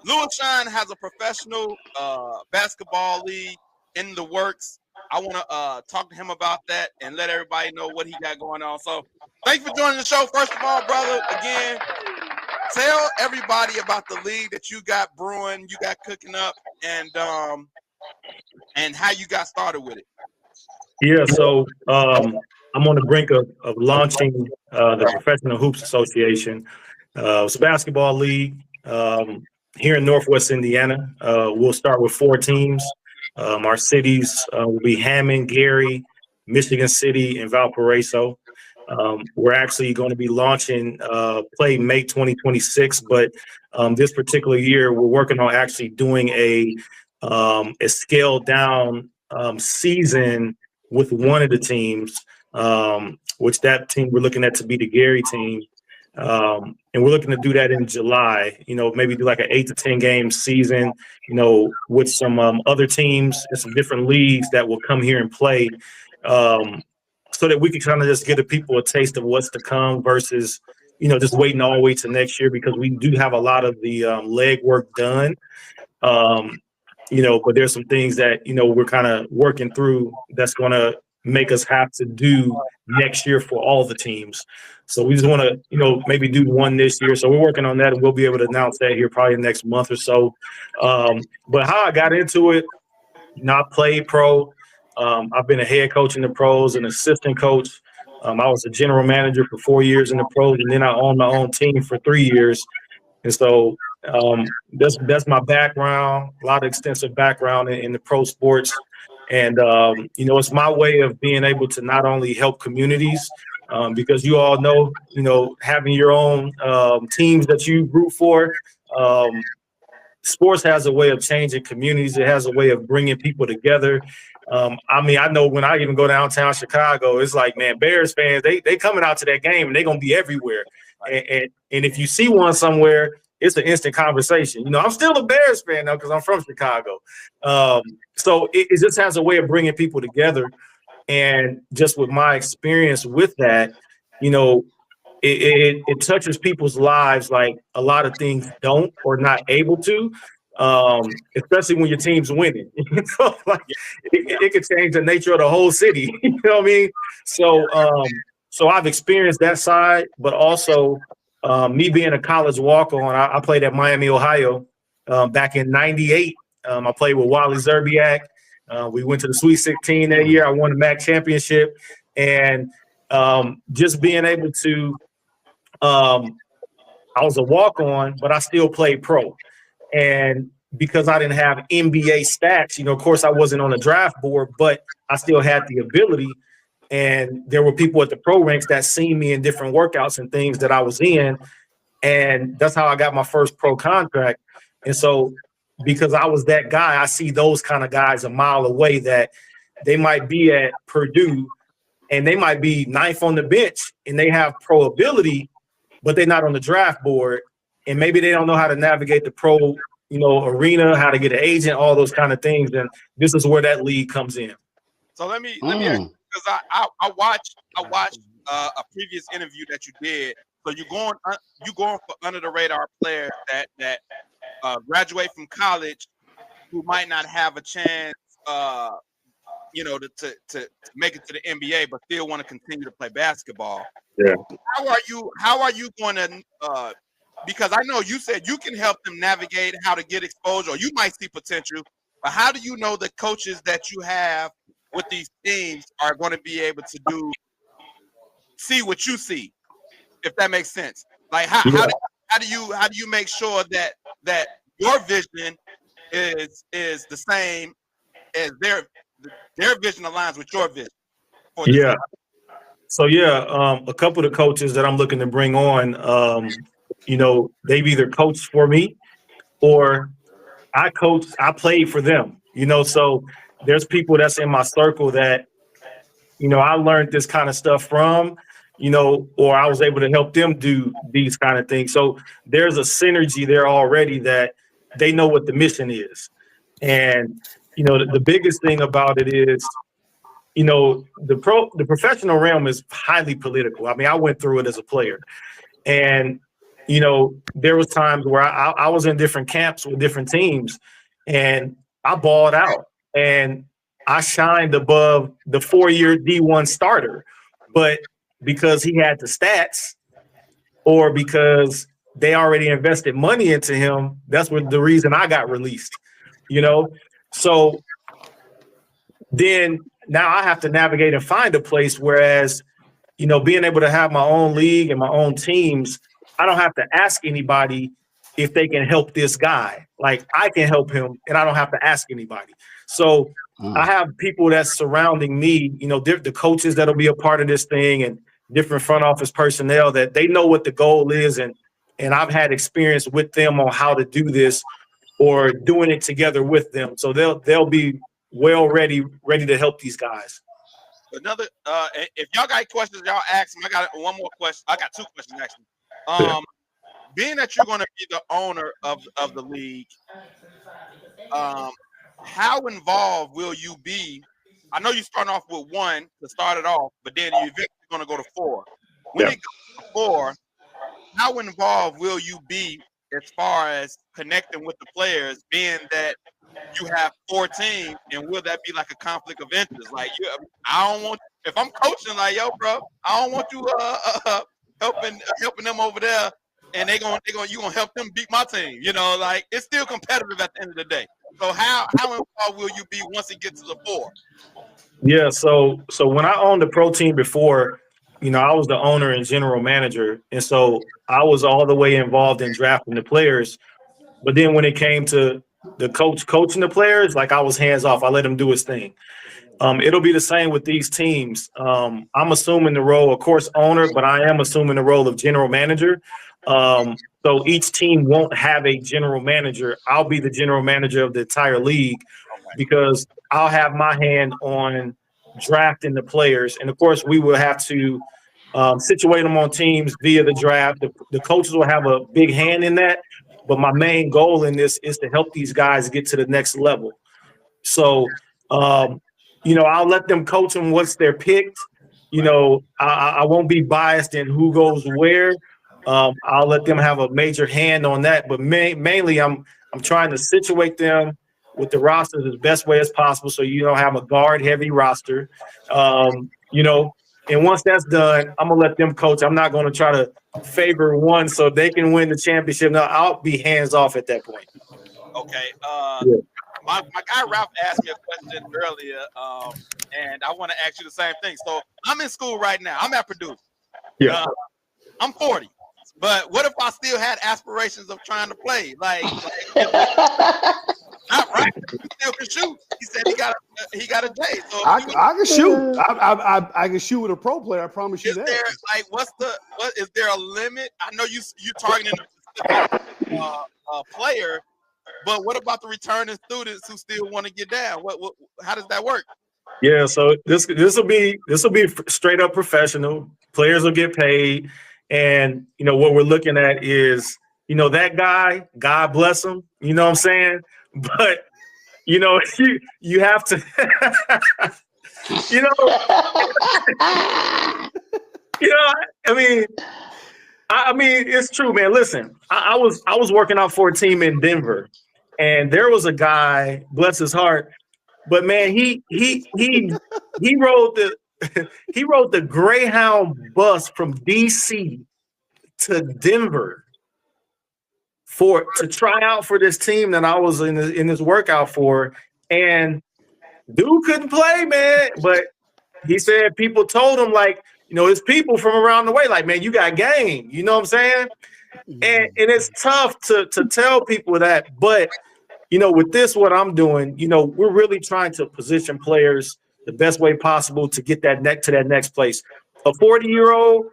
Lewishon has a professional basketball league in the works. I want to talk to him about that and let everybody know what he got going on. So thanks for joining the show. First of all, brother, again, tell everybody about the league that you got brewing, you got cooking up, and how you got started with it. Yeah, so I'm on the brink of launching the Professional Hoops Association. It's a basketball league here in Northwest Indiana. We'll start with 4 teams. Our cities will be Hammond, Gary, Michigan City, and Valparaiso. We're actually going to be launching play May 2026, but this particular year we're working on actually doing a scaled down season with one of the teams, which that team we're looking at to be the Gary team. And we're looking to do that in July, maybe do like an 8 to 10 game season, with some other teams and some different leagues that will come here and play, so that we can kind of just give the people a taste of what's to come versus, just waiting all the way to next year, because we do have a lot of the legwork done. But there's some things that, we're kind of working through that's going to make us have to do next year for all the teams. So we just want to, maybe do one this year. So we're working on that, and we'll be able to announce that here probably next month or so. But how I got into it, I played pro. I've been a head coach in the pros, an assistant coach. I was a general manager for 4 years in the pros, and then I owned my own team for 3 years. And so that's my background, a lot of extensive background in the pro sports. And, it's my way of being able to not only help communities, because you all know, having your own teams that you root for, sports has a way of changing communities. It has a way of bringing people together. I know when I even go downtown Chicago, it's like, man, Bears fans, they coming out to that game and they're going to be everywhere. And if you see one somewhere, it's an instant conversation. I'm still a Bears fan now because I'm from Chicago. So it just has a way of bringing people together. And just with my experience with that, it touches people's lives like a lot of things don't or not able to, especially when your team's winning. It could change the nature of the whole city. You know what I mean? So I've experienced that side, but also me being a college walk-on, I played at Miami, Ohio back in '98. I played with Wally Zerbiak. We went to the Sweet 16 that year. I won the MAC championship. And just being able to I was a walk-on, but I still played pro. And because I didn't have NBA stats, of course, I wasn't on the draft board, but I still had the ability. And there were people at the pro ranks that seen me in different workouts and things that I was in. And that's how I got my first pro contract. And so because I was that guy, I see those kind of guys a mile away that they might be at Purdue and they might be ninth on the bench and they have pro ability, but they're not on the draft board. And maybe they don't know how to navigate the pro, arena, how to get an agent, all those kind of things. And this is where that league comes in. So let me because I watched a previous interview that you did. So you're going for under the radar players that graduate from college who might not have a chance, to make it to the NBA, but still want to continue to play basketball. Yeah. How are you going to? Because I know you said you can help them navigate how to get exposure, or you might see potential. But how do you know the coaches that you have with these teams are going to be able to see what you see, if that makes sense? Like how do you make sure that your vision is the same as their vision aligns with your vision? Yeah. So a couple of the coaches that I'm looking to bring on, they've either coached for me or I played for them. So there's people that's in my circle that, I learned this kind of stuff from, or I was able to help them do these kind of things. So there's a synergy there already that they know what the mission is. And, the biggest thing about it is, the professional realm is highly political. I mean, I went through it as a player. And there was times where I was in different camps with different teams, and I balled out, and I shined above the 4-year D1 starter, but because he had the stats, or because they already invested money into him, that's what the reason I got released. So then now I have to navigate and find a place. Whereas, being able to have my own league and my own teams, I don't have to ask anybody if they can help this guy. Like, I can help him, and I don't have to ask anybody. So I have people that's surrounding me, the coaches that'll be a part of this thing, and different front office personnel that they know what the goal is. And I've had experience with them on how to do this, or doing it together with them. So they'll be ready to help these guys. Another, if y'all got questions, y'all ask them. I got one more question. I got two questions actually. Being that you're going to be the owner of the league, how involved will you be? I know you're starting off with 1 to start it off, but then you're eventually going to go to 4. When it goes to 4, how involved will you be as far as connecting with the players, being that you have 4 teams, and will that be like a conflict of interest? Like, I don't want, if I'm coaching, like, yo, bro, I don't want you helping them over there, and you gonna help them beat my team. Like, it's still competitive at the end of the day. So how involved will you be once it gets to the 4? Yeah, so when I owned the pro team before, I was the owner and general manager, and so I was all the way involved in drafting the players. But then when it came to the coaching the players, like, I was hands off. I let him do his thing. It'll be the same with these teams. I'm assuming the role, of course, owner, but I am assuming the role of general manager. So each team won't have a general manager. I'll be the general manager of the entire league, because I'll have my hand on drafting the players. And of course, we will have to situate them on teams via the draft. The coaches will have a big hand in that. But my main goal in this is to help these guys get to the next level. So, I'll let them coach them once they're picked. I won't be biased in who goes where. I'll let them have a major hand on that. But mainly, I'm trying to situate them with the rosters as best way as possible, so you don't have a guard-heavy roster. And once that's done, I'm going to let them coach. I'm not going to try to favor one so they can win the championship. No, I'll be hands-off at that point. Okay. My guy Ralph asked me a question earlier, and I want to ask you the same thing. So I'm in school right now. I'm at Purdue. Yeah. I'm 40. But what if I still had aspirations of trying to play? Like not right. He still can shoot. He said he got a day. So I can shoot. I can shoot with a pro player. I promise you that. Is there, like, is there a limit? I know you're targeting a specific player, but what about the returning students who still want to get down? How does that work? Yeah, so this will be straight up professional. Players will get paid, and what we're looking at is that guy. God bless him. You know what I'm saying? But you have to. I mean, it's true, man. Listen, I was working out for a team in Denver, and there was a guy, bless his heart, but man, he rode the Greyhound bus from DC to Denver to try out for this team that I was in this workout for, and dude couldn't play, man. But he said people told him, like, it's people from around the way, like, man, you got game. You know what I'm saying? And it's tough to tell people that. But, with this, what I'm doing, we're really trying to position players the best way possible to get that next place. A 40-year-old,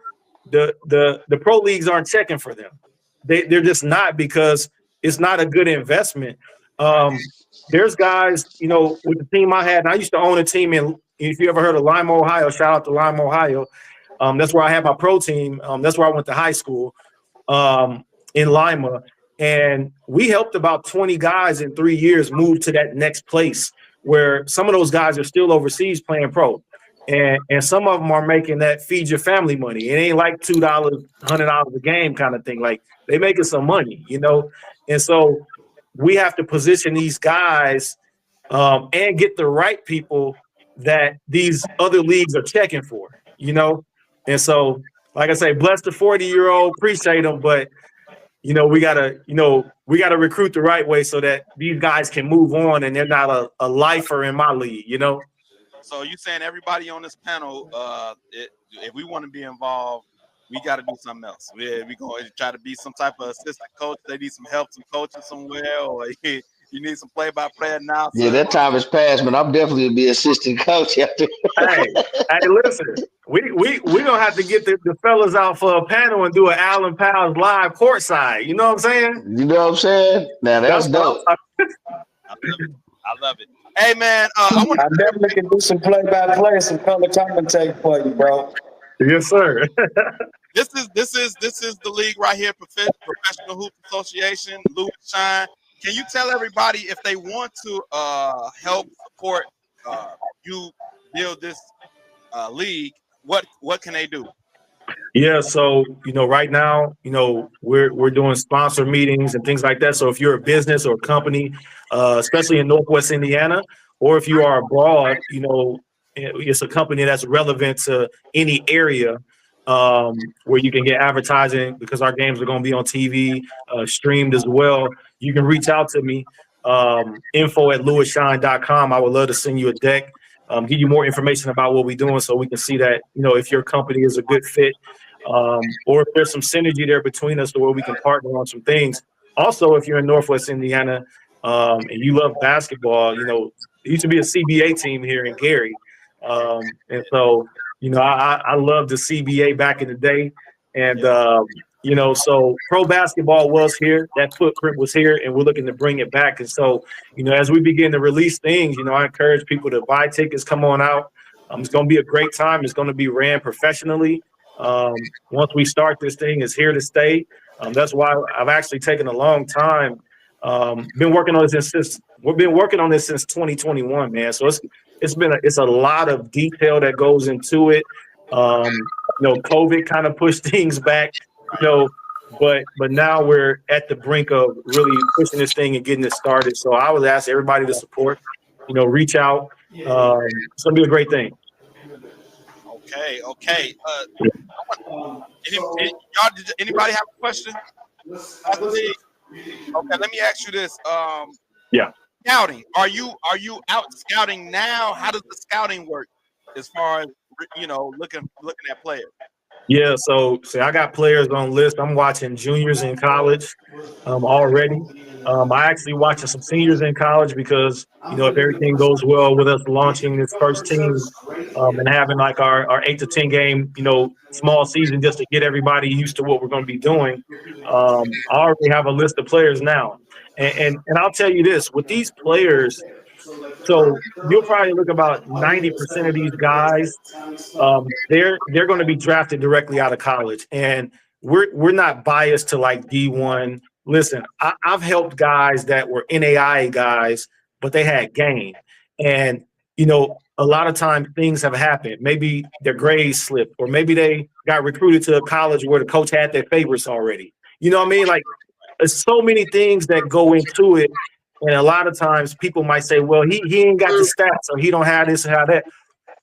the pro leagues aren't checking for them. They're just not, because it's not a good investment. There's guys, with the team I had, and I used to own a team if you ever heard of Lima, Ohio, shout out to Lima, Ohio. That's where I had my pro team. That's where I went to high school, in Lima. And we helped about 20 guys in 3 years move to that next place, where some of those guys are still overseas playing pro. And some of them are making that feed your family money. It ain't like $2, $100 a game kind of thing. Like they making some money, you know. And so we have to position these guys and get the right people that these other leagues are checking for, you know. And so, like I say, bless the 40-year-old, appreciate them, but you know, we gotta recruit the right way so that these guys can move on and they're not a lifer in my league, you know. So you saying everybody on this panel, if we want to be involved, we got to do something else. We going to try to be some type of assistant coach. They need some help, some coaching somewhere, or you need some play-by-play announcer. Yeah, that time has passed, but I'm definitely gonna be assistant coach after. Hey, listen, we gonna have to get the fellas out for a panel and do an Allen Powell's live courtside. You know what I'm saying? You know what I'm saying? Now that's dope. I love it. Hey man, I definitely can do some play-by-play and some color commentating for you, bro. Yes, sir. This is the league right here, Professional Hoop Association, Louis Shine. Can you tell everybody if they want to help support you build this league, what can they do? Yeah, so right now, we're doing sponsor meetings and things like that. So if you're a business or a company, especially in Northwest Indiana, or if you are abroad, it's a company that's relevant to any area where you can get advertising, because our games are going to be on TV, streamed as well. You can reach out to me, info@louisshine.com. I would love to send you a deck, give you more information about what we're doing so we can see that, if your company is a good fit, or if there's some synergy there between us to where we can partner on some things. Also, if you're in Northwest Indiana and you love basketball, there used to be a CBA team here in Gary. And so, I love the CBA back in the day. And, so pro basketball was here, that footprint was here, and we're looking to bring it back. And so, as we begin to release things, I encourage people to buy tickets, come on out. It's going to be a great time. It's going to be ran professionally. Once we start this thing, it's here to stay. That's why I've actually taken a long time. Been working on this since 2021, man. So it's a lot of detail that goes into it. COVID kind of pushed things back, but now we're at the brink of really pushing this thing and getting it started. So I would ask everybody to support, reach out. It's gonna be a great thing. Okay. Anybody have a question? Okay, let me ask you this. Yeah. Scouting. Are you out scouting now? How does the scouting work as far as looking at players? Yeah, so I got players on list. I'm watching juniors in college already. I actually watching some seniors in college because, if everything goes well with us launching this first team and having like our 8 to 10 game, small season just to get everybody used to what we're going to be doing. I already have a list of players now. And I'll tell you this, with these players, so you'll probably look about 90% of these guys, they're going to be drafted directly out of college. And we're not biased to like D1. Listen, I've helped guys that were NAIA guys, but they had game. And, a lot of times things have happened. Maybe their grades slipped, or maybe they got recruited to a college where the coach had their favorites already. You know what I mean? Like, there's so many things that go into it. And a lot of times people might say, well, he ain't got the stats, or he don't have this or have that.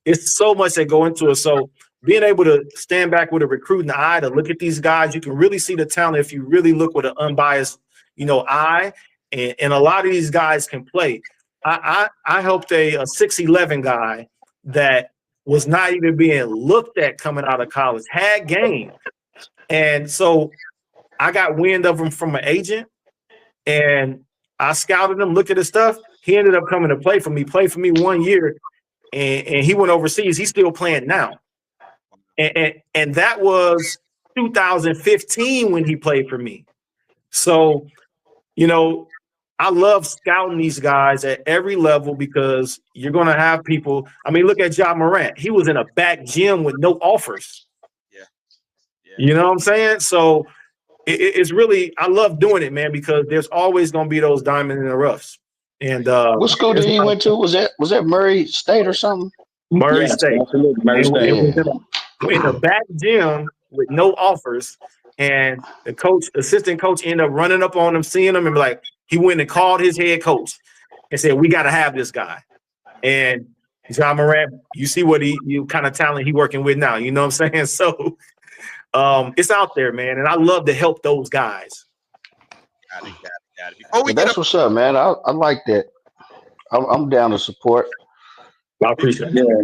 It's so much that go into it. So being able to stand back with a recruiting eye to look at these guys, you can really see the talent if you really look with an unbiased, eye. And a lot of these guys can play. I helped a 6'11" guy that was not even being looked at coming out of college, had game. And so I got wind of him from an agent, and I scouted him, looked at his stuff. He ended up coming to play for me 1 year, and he went overseas. He's still playing now. And that was 2015 when he played for me. So, I love scouting these guys at every level, because you're going to have people. I mean, look at Ja Morant. He was in a back gym with no offers. Yeah. You know what I'm saying? So it's really, I love doing it, man, because there's always going to be those diamonds in the roughs. And what school did he went to? Was that Murray State or something? Murray Yes, State. absolutely. Murray And State. it was in a back gym with no offers. And the assistant coach ended up running up on him, seeing him, and be like, he went and called his head coach and said, "We got to have this guy." And John Morant, you see what you kind of talent he working with now. You know what I'm saying? So it's out there, man. And I love to help those guys. Got it. Before we Well, get that's what's up, man. I like that. I'm down to support. I appreciate it. Yeah,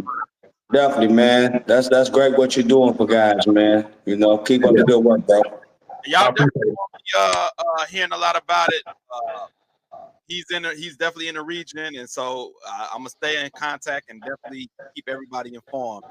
definitely, man. That's great what you're doing for guys, man. You know, keep up the good work, bro. y'all I definitely appreciate it. hearing a lot about it. He's definitely in the region, and so I'm gonna stay in contact and definitely keep everybody informed.